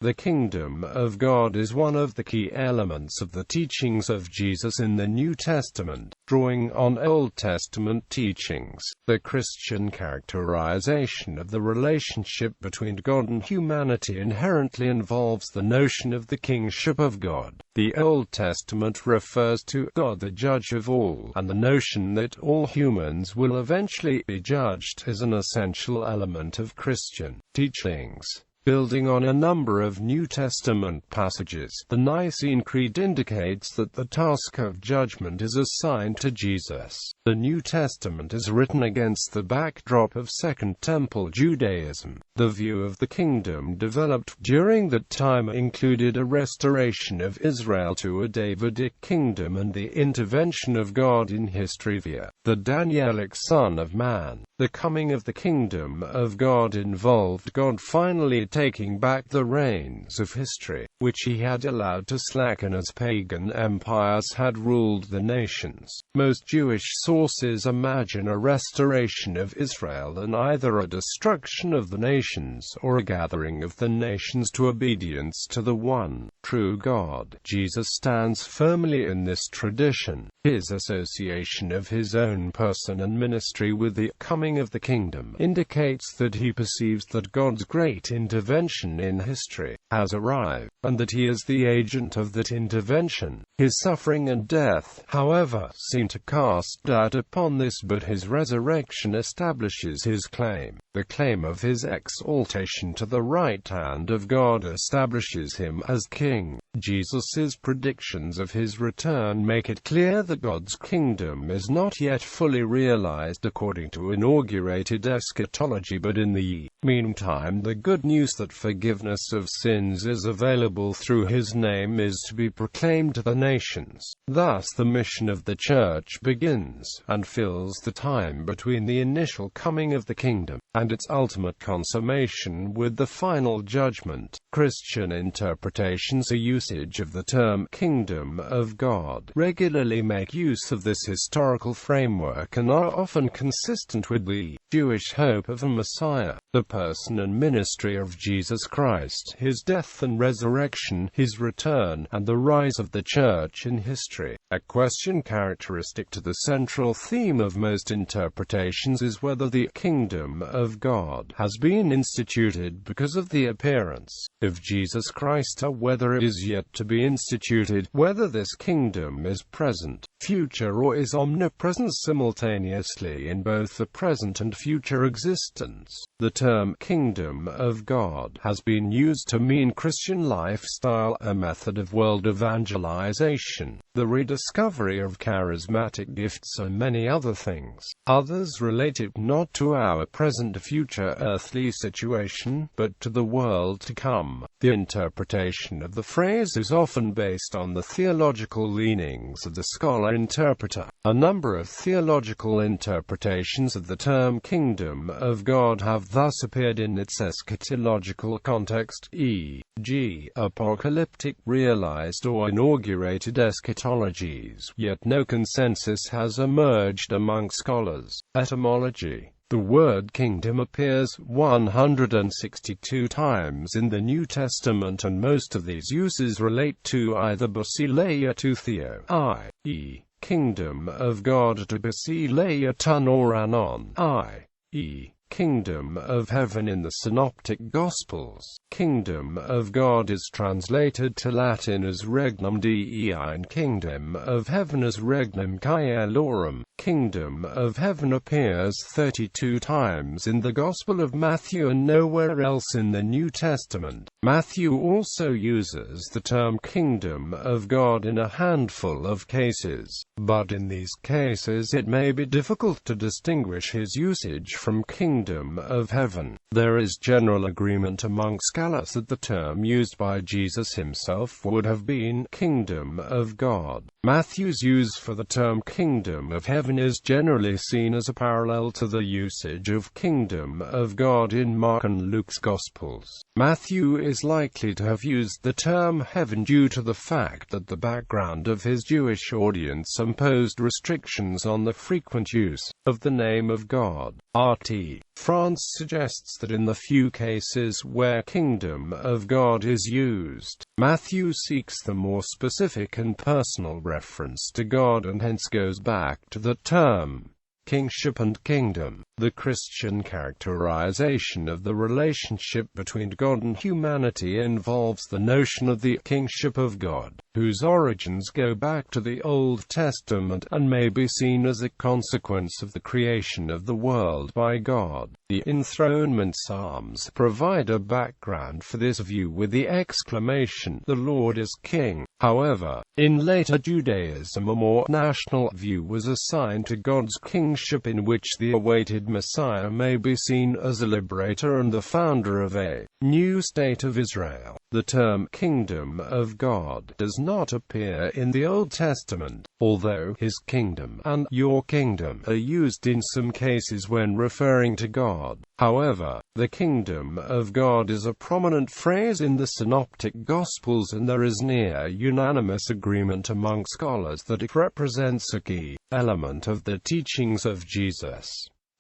The kingdom of God is one of the key elements of the teachings of Jesus in the New Testament, drawing on Old Testament teachings. The Christian characterization of the relationship between God and humanity inherently involves the notion of the kingship of God. The Old Testament refers to God, the judge of all, and the notion that all humans will eventually be judged is an essential element of Christian teachings. Building on a number of New Testament passages, the Nicene Creed indicates that the task of judgment is assigned to Jesus. The New Testament is written against the backdrop of Second Temple Judaism. The view of the kingdom developed during that time included a restoration of Israel to a Davidic kingdom and the intervention of God in history via the Danielic Son of Man. The coming of the kingdom of God involved God finally taking back the reins of history, which he had allowed to slacken as pagan empires had ruled the nations. Most Jewish sources imagine a restoration of Israel and either a destruction of the nations or a gathering of the nations to obedience to the one true God. Jesus stands firmly in this tradition. His association of his own person and ministry with the coming of the kingdom indicates that he perceives that God's great intervention in history has arrived, and that he is the agent of that intervention. His suffering and death, however, seem to cast doubt upon this, but his resurrection establishes his claim. The claim of his exaltation to the right hand of God establishes him as king. Jesus' predictions of his return make it clear that God's kingdom is not yet fully realized according to inaugurated eschatology, but in the meantime the good news that forgiveness of sins is available through his name is to be proclaimed to the nations. Thus the mission of the church begins, and fills the time between the initial coming of the kingdom and its ultimate consummation with the final judgment. Christian interpretations or usage of the term kingdom of God regularly make use of this historical framework and are often consistent with the Jewish hope of a Messiah. The person and ministry of Jesus Christ, his death and resurrection, his return, and the rise of the church in history. A question characteristic to the central theme of most interpretations is whether the kingdom of God has been instituted because of the appearance of Jesus Christ, or whether it is yet to be instituted, whether this kingdom is present, future, or is omnipresent simultaneously in both the present and future existence. The term kingdom of God has been used to mean Christian lifestyle, a method of world evangelization, the rediscovery of charismatic gifts, and many other things. Others relate it not to our present or future earthly situation, but to the world to come. The interpretation of the phrase is often based on the theological leanings of the scholar-interpreter. A number of theological interpretations of the term kingdom of God have thus appeared in its eschatological context, e.g., apocalyptic, realized, or inaugurated eschatologies, yet no consensus has emerged among scholars. Etymology. The word kingdom appears 162 times in the New Testament, and most of these uses relate to either basileia to theo, i.e., kingdom of God, to basileia ton or anon, i.e., kingdom of heaven in the Synoptic Gospels. Kingdom of God is translated to Latin as regnum Dei and kingdom of heaven as regnum caelorum. Kingdom of heaven appears 32 times in the Gospel of Matthew and nowhere else in the New Testament. Matthew also uses the term kingdom of God in a handful of cases, but in these cases it may be difficult to distinguish his usage from kingdom of heaven. There is general agreement among scholars that the term used by Jesus himself would have been kingdom of God. Matthew's use for the term kingdom of heaven is generally seen as a parallel to the usage of kingdom of God in Mark and Luke's Gospels. Matthew is likely to have used the term heaven due to the fact that the background of his Jewish audience imposed restrictions on the frequent use of the name of God. R.T. France suggests that in the few cases where kingdom of God is used, Matthew seeks the more specific and personal reference to God and hence goes back to the term kingship and kingdom. The Christian characterization of the relationship between God and humanity involves the notion of the kingship of God, whose origins go back to the Old Testament and may be seen as a consequence of the creation of the world by God. The enthronement Psalms provide a background for this view with the exclamation, "The Lord is King." However, in later Judaism a more national view was assigned to God's kingship, in which the awaited Messiah may be seen as a liberator and the founder of a new state of Israel. The term kingdom of God does not appear in the Old Testament, although his kingdom and your kingdom are used in some cases when referring to God. However, the kingdom of God is a prominent phrase in the Synoptic Gospels, and there is near unanimous agreement among scholars that it represents a key element of the teachings of Jesus.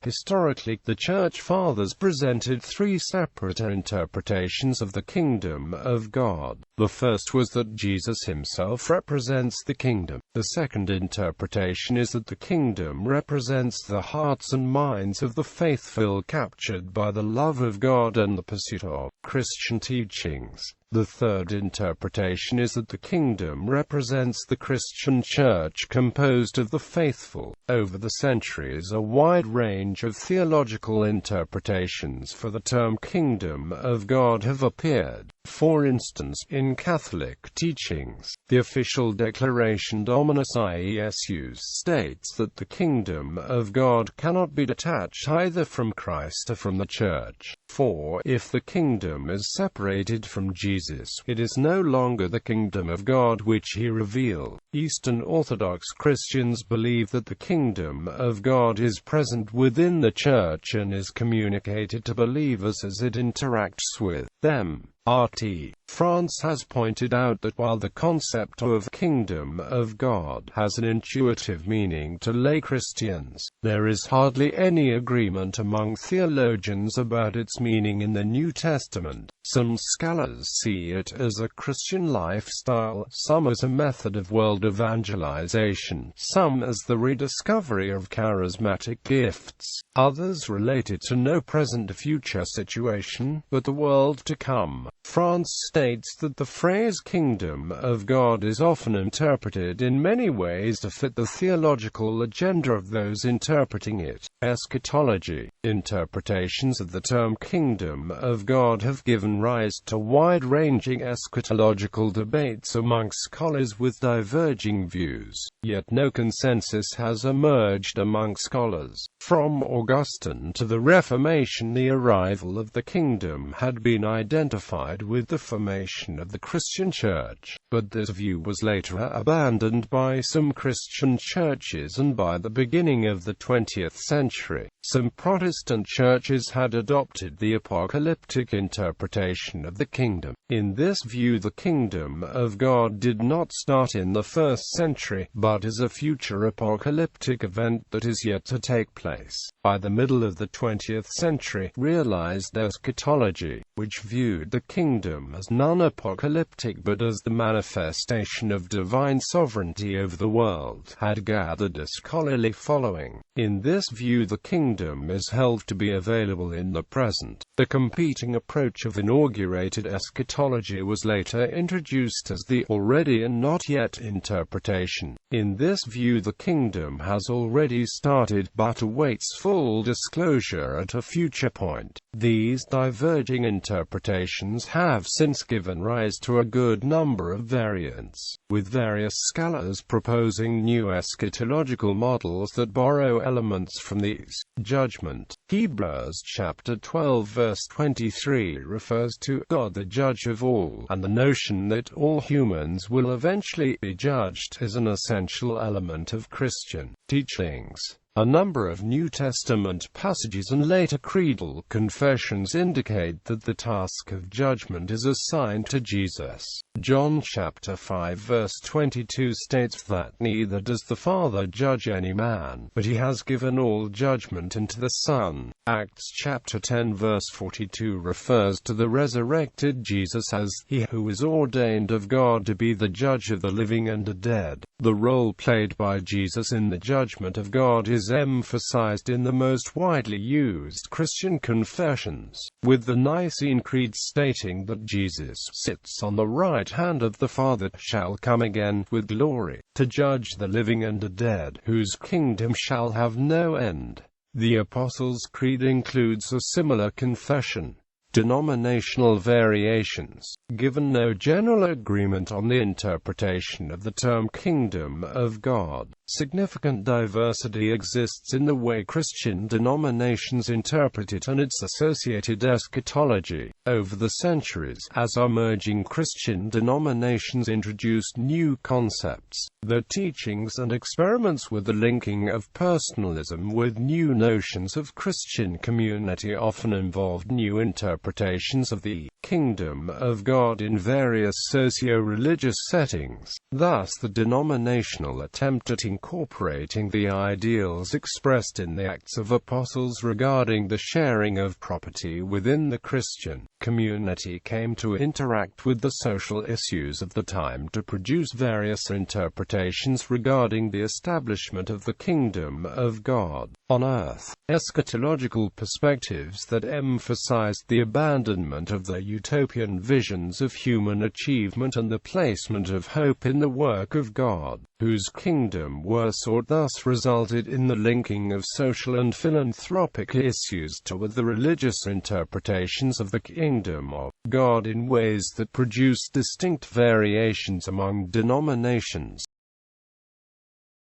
Historically, the Church Fathers presented three separate interpretations of the kingdom of God. The first was that Jesus himself represents the kingdom. The second interpretation is that the kingdom represents the hearts and minds of the faithful captured by the love of God and the pursuit of Christian teachings. The third interpretation is that the kingdom represents the Christian Church composed of the faithful. Over the centuries, a wide range of theological interpretations for the term kingdom of God have appeared. For instance, in Catholic teachings, the official declaration Dominus Iesus states that the kingdom of God cannot be detached either from Christ or from the Church. For, if the kingdom is separated from Jesus, it is no longer the kingdom of God which he revealed. Eastern Orthodox Christians believe that the kingdom of God is present within the Church and is communicated to believers as it interacts with them. R.T. France has pointed out that while the concept of kingdom of God has an intuitive meaning to lay Christians, there is hardly any agreement among theologians about its meaning in the New Testament. Some scholars see it as a Christian lifestyle, some as a method of world evangelization, some as the rediscovery of charismatic gifts, others relate it to no present or future situation, but the world to come. France states that the phrase kingdom of God is often interpreted in many ways to fit the theological agenda of those interpreting it. Eschatology. Interpretations of the term kingdom of God have given rise to wide-ranging eschatological debates among scholars with diverging views, yet no consensus has emerged among scholars. From Augustine to the Reformation, the arrival of the kingdom had been identified with the formation of the Christian Church, but this view was later abandoned by some Christian churches, and by the beginning of the 20th century, some Protestant churches had adopted the apocalyptic interpretation of the kingdom. In this view, the kingdom of God did not start in the 1st century, but is a future apocalyptic event that is yet to take place. By the middle of the 20th century, realized eschatology, which viewed the kingdom as non-apocalyptic but as the manifestation of divine sovereignty over the world, had gathered a scholarly following. In this view, the kingdom is held to be available in the present. The competing approach of inaugurated eschatology was later introduced as the already and not yet interpretation. In this view, the kingdom has already started but awaits full disclosure at a future point. These diverging interpretations have since given rise to a good number of variants, with various scholars proposing new eschatological models that borrow elements from these. Judgment. Hebrews chapter 12 verse 23 refers to God the judge of all, and the notion that all humans will eventually be judged is an essential element of Christian teachings. A number of New Testament passages and later creedal confessions indicate that the task of judgment is assigned to Jesus. John chapter 5 verse 22 states that neither does the Father judge any man, but he has given all judgment unto the Son. Acts chapter 10 verse 42 refers to the resurrected Jesus as he who is ordained of God to be the judge of the living and the dead. The role played by Jesus in the judgment of God is emphasized in the most widely used Christian confessions, with the Nicene Creed stating that Jesus sits on the right hand of the Father, shall come again with glory, to judge the living and the dead, whose kingdom shall have no end. The Apostles' Creed includes a similar confession. Denominational variations. Given no general agreement on the interpretation of the term Kingdom of God, significant diversity exists in the way Christian denominations interpret it and its associated eschatology. Over the centuries, as emerging Christian denominations introduced new concepts, their teachings and experiments with the linking of personalism with new notions of Christian community often involved new interpretations of the Kingdom of God in various socio-religious settings. Thus, the denominational attempt at incorporating the ideals expressed in the Acts of Apostles regarding the sharing of property within the Christian community came to interact with the social issues of the time to produce various interpretations regarding the establishment of the Kingdom of God on earth. Eschatological perspectives that emphasized the abandonment of the utopian visions of human achievement and the placement of hope in the work of God, whose kingdom were sought, thus resulted in the linking of social and philanthropic issues with the religious interpretations of the Kingdom of God in ways that produced distinct variations among denominations.